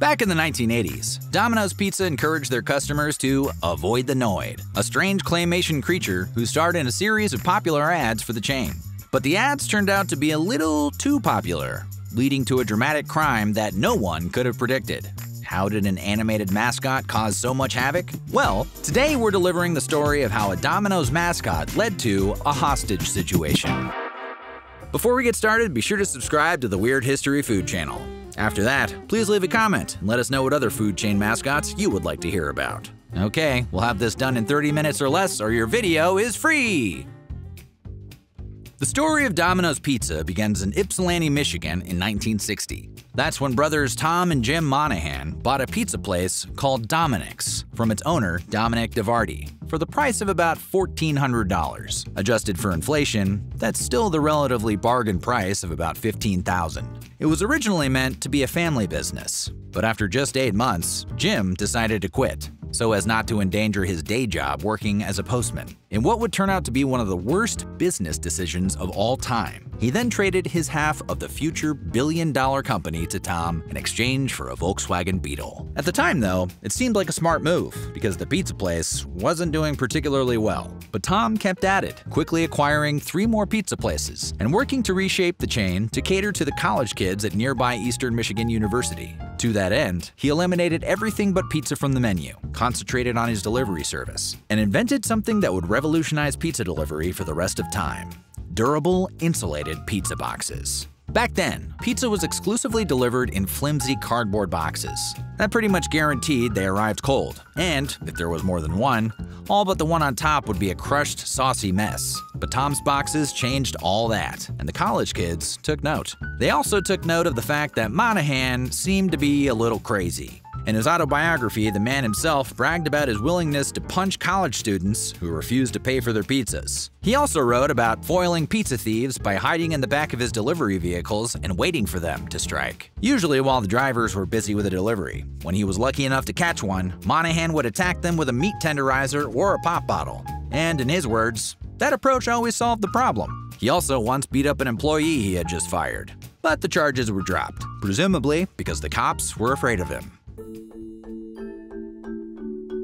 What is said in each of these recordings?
Back in the 1980s, Domino's Pizza encouraged their customers to avoid the Noid, a strange claymation creature who starred in a series of popular ads for the chain. But the ads turned out to be a little too popular, leading to a dramatic crime that no one could have predicted. How did an animated mascot cause so much havoc? Well, today we're delivering the story of how a Domino's mascot led to a hostage situation. Before we get started, be sure to subscribe to the Weird History Food channel. After that, please leave a comment and let us know what other food chain mascots you would like to hear about. Okay, we'll have this done in 30 minutes or less, or your video is free! The story of Domino's Pizza begins in Ypsilanti, Michigan in 1960. That's when brothers Tom and Jim Monahan bought a pizza place called Dominic's from its owner, Dominic DeVardi, for the price of about $1,400. Adjusted for inflation, that's still the relatively bargain price of about $15,000. It was originally meant to be a family business, but after just 8 months, Jim decided to quit, so as not to endanger his day job working as a postman, in what would turn out to be one of the worst business decisions of all time. He then traded his half of the future billion-dollar company to Tom in exchange for a Volkswagen Beetle. At the time, though, it seemed like a smart move, because the pizza place wasn't doing particularly well. But Tom kept at it, quickly acquiring 3 more pizza places and working to reshape the chain to cater to the college kids at nearby Eastern Michigan University. To that end, he eliminated everything but pizza from the menu, concentrated on his delivery service, and invented something that would revolutionize pizza delivery for the rest of time: durable, insulated pizza boxes. Back then, pizza was exclusively delivered in flimsy cardboard boxes. That pretty much guaranteed they arrived cold, and if there was more than one, all but the one on top would be a crushed, saucy mess. But Tom's boxes changed all that, and the college kids took note. They also took note of the fact that Monahan seemed to be a little crazy. In his autobiography, the man himself bragged about his willingness to punch college students who refused to pay for their pizzas. He also wrote about foiling pizza thieves by hiding in the back of his delivery vehicles and waiting for them to strike, usually while the drivers were busy with a delivery. When he was lucky enough to catch one, Monahan would attack them with a meat tenderizer or a pop bottle. And in his words, that approach always solved the problem. He also once beat up an employee he had just fired, but the charges were dropped, presumably because the cops were afraid of him.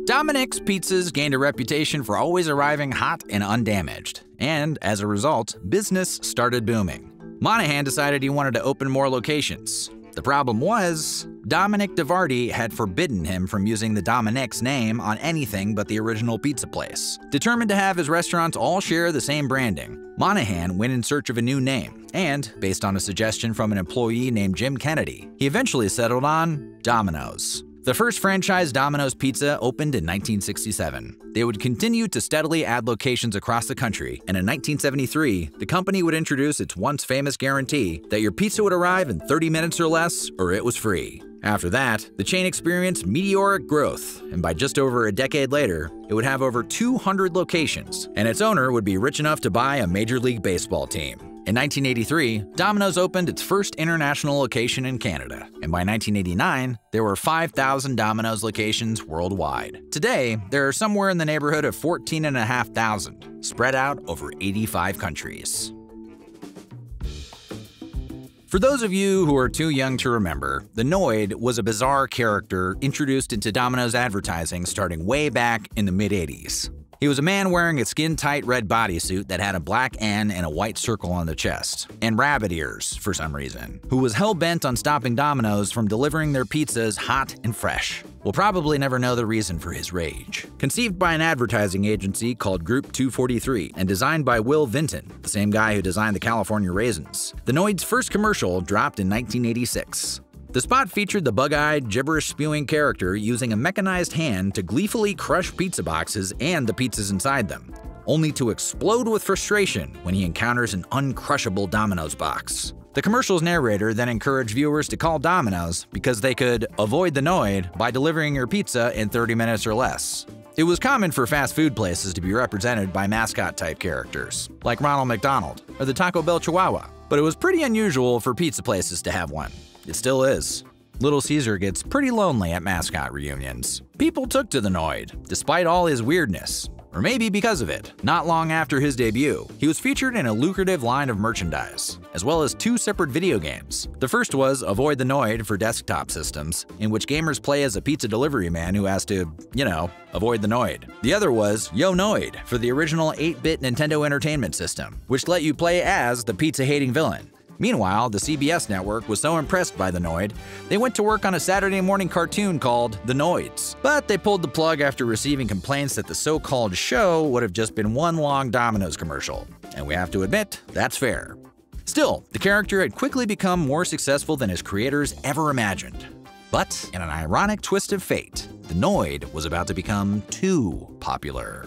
Dominic's Pizzas gained a reputation for always arriving hot and undamaged, and as a result, business started booming. Monahan decided he wanted to open more locations. The problem was, Dominic DeVardi had forbidden him from using the Dominic's name on anything but the original pizza place. Determined to have his restaurants all share the same branding, Monahan went in search of a new name, and, based on a suggestion from an employee named Jim Kennedy, he eventually settled on Domino's. The first franchise Domino's Pizza opened in 1967. They would continue to steadily add locations across the country, and in 1973, the company would introduce its once famous guarantee that your pizza would arrive in 30 minutes or less, or it was free. After that, the chain experienced meteoric growth, and by just over a decade later, it would have over 200 locations, and its owner would be rich enough to buy a Major League Baseball team. In 1983, Domino's opened its first international location in Canada, and by 1989, there were 5,000 Domino's locations worldwide. Today, there are somewhere in the neighborhood of 14,500, spread out over 85 countries. For those of you who are too young to remember, the Noid was a bizarre character introduced into Domino's advertising starting way back in the mid-80s. He was a man wearing a skin-tight red bodysuit that had a black N and a white circle on the chest, and rabbit ears for some reason, who was hell-bent on stopping Domino's from delivering their pizzas hot and fresh. We'll probably never know the reason for his rage. Conceived by an advertising agency called Group 243 and designed by Will Vinton, the same guy who designed the California Raisins, the Noid's first commercial dropped in 1986. The spot featured the bug-eyed, gibberish-spewing character using a mechanized hand to gleefully crush pizza boxes and the pizzas inside them, only to explode with frustration when he encounters an uncrushable Domino's box. The commercial's narrator then encouraged viewers to call Domino's because they could avoid the Noid by delivering your pizza in 30 minutes or less. It was common for fast food places to be represented by mascot-type characters, like Ronald McDonald or the Taco Bell Chihuahua, but it was pretty unusual for pizza places to have one. It still is. Little Caesar gets pretty lonely at mascot reunions. People took to the Noid, despite all his weirdness, or maybe because of it. Not long after his debut, he was featured in a lucrative line of merchandise, as well as 2 separate video games. The first was Avoid the Noid for desktop systems, in which gamers play as a pizza delivery man who has to, avoid the Noid. The other was Yo Noid for the original 8-bit Nintendo Entertainment System, which let you play as the pizza-hating villain. Meanwhile, the CBS network was so impressed by the Noid, they went to work on a Saturday morning cartoon called The Noids. But they pulled the plug after receiving complaints that the so-called show would have just been one long Domino's commercial. And we have to admit, that's fair. Still, the character had quickly become more successful than his creators ever imagined. But in an ironic twist of fate, the Noid was about to become too popular.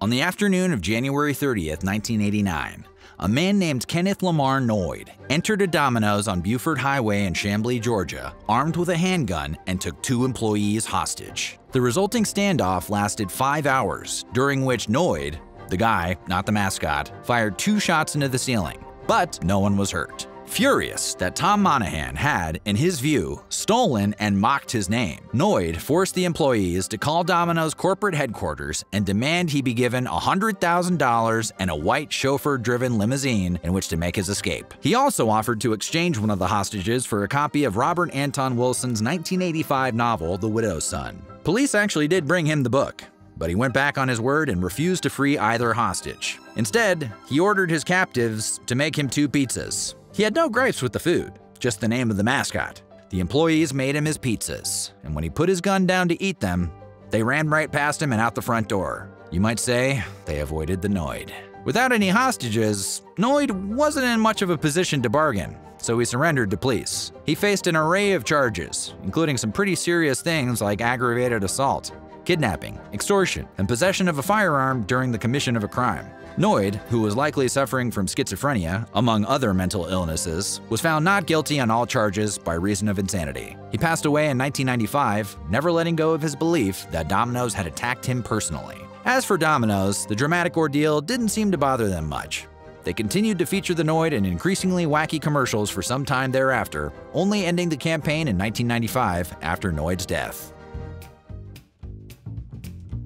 On the afternoon of January 30th, 1989, a man named Kenneth Lamar Noid entered a Domino's on Buford Highway in Chamblee, Georgia, armed with a handgun and took 2 employees hostage. The resulting standoff lasted 5 hours, during which Noid, the guy, not the mascot, fired 2 shots into the ceiling, but no one was hurt. Furious that Tom Monahan had, in his view, stolen and mocked his name, Noid forced the employees to call Domino's corporate headquarters and demand he be given $100,000 and a white chauffeur-driven limousine in which to make his escape. He also offered to exchange one of the hostages for a copy of Robert Anton Wilson's 1985 novel, The Widow's Son. Police actually did bring him the book, but he went back on his word and refused to free either hostage. Instead, he ordered his captives to make him 2 pizzas. He had no gripes with the food, just the name of the mascot. The employees made him his pizzas, and when he put his gun down to eat them, they ran right past him and out the front door. You might say they avoided the Noid. Without any hostages, Noid wasn't in much of a position to bargain, so he surrendered to police. He faced an array of charges, including some pretty serious things like aggravated assault, kidnapping, extortion, and possession of a firearm during the commission of a crime. Noid, who was likely suffering from schizophrenia, among other mental illnesses, was found not guilty on all charges by reason of insanity. He passed away in 1995, never letting go of his belief that Domino's had attacked him personally. As for Domino's, the dramatic ordeal didn't seem to bother them much. They continued to feature the Noid in increasingly wacky commercials for some time thereafter, only ending the campaign in 1995 after Noid's death.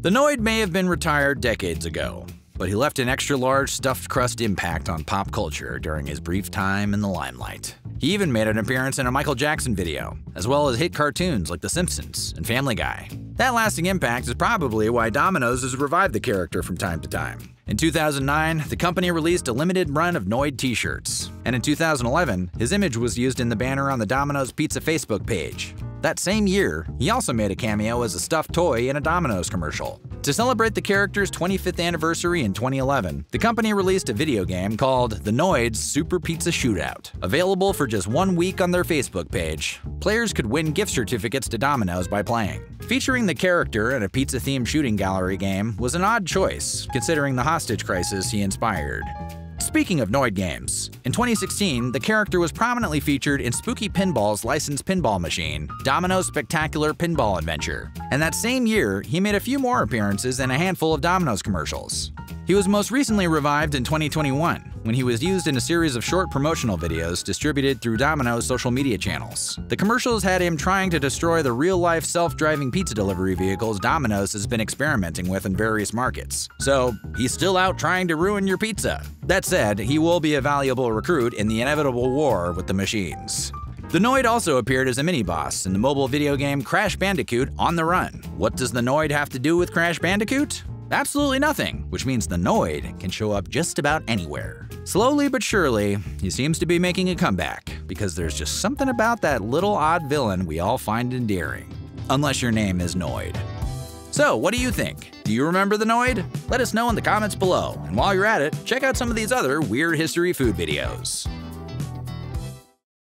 The Noid may have been retired decades ago, but he left an extra-large stuffed crust impact on pop culture during his brief time in the limelight. He even made an appearance in a Michael Jackson video, as well as hit cartoons like The Simpsons and Family Guy. That lasting impact is probably why Domino's has revived the character from time to time. In 2009, the company released a limited run of Noid t-shirts, and in 2011, his image was used in the banner on the Domino's Pizza Facebook page. That same year, he also made a cameo as a stuffed toy in a Domino's commercial. To celebrate the character's 25th anniversary in 2011, the company released a video game called The Noid's Super Pizza Shootout. Available for just 1 week on their Facebook page, players could win gift certificates to Domino's by playing. Featuring the character in a pizza-themed shooting gallery game was an odd choice, considering the hostage crisis he inspired. Speaking of Noid games, in 2016, the character was prominently featured in Spooky Pinball's licensed pinball machine, Domino's Spectacular Pinball Adventure. And that same year, he made a few more appearances in a handful of Domino's commercials. He was most recently revived in 2021, when he was used in a series of short promotional videos distributed through Domino's social media channels. The commercials had him trying to destroy the real-life self-driving pizza delivery vehicles Domino's has been experimenting with in various markets. So, he's still out trying to ruin your pizza. That said, he will be a valuable recruit in the inevitable war with the machines. The Noid also appeared as a mini-boss in the mobile video game Crash Bandicoot On the Run. What does the Noid have to do with Crash Bandicoot? Absolutely nothing, which means the Noid can show up just about anywhere. Slowly but surely, he seems to be making a comeback, because there's just something about that little odd villain we all find endearing. Unless your name is Noid. So, what do you think? Do you remember the Noid? Let us know in the comments below, and while you're at it, check out some of these other Weird History food videos.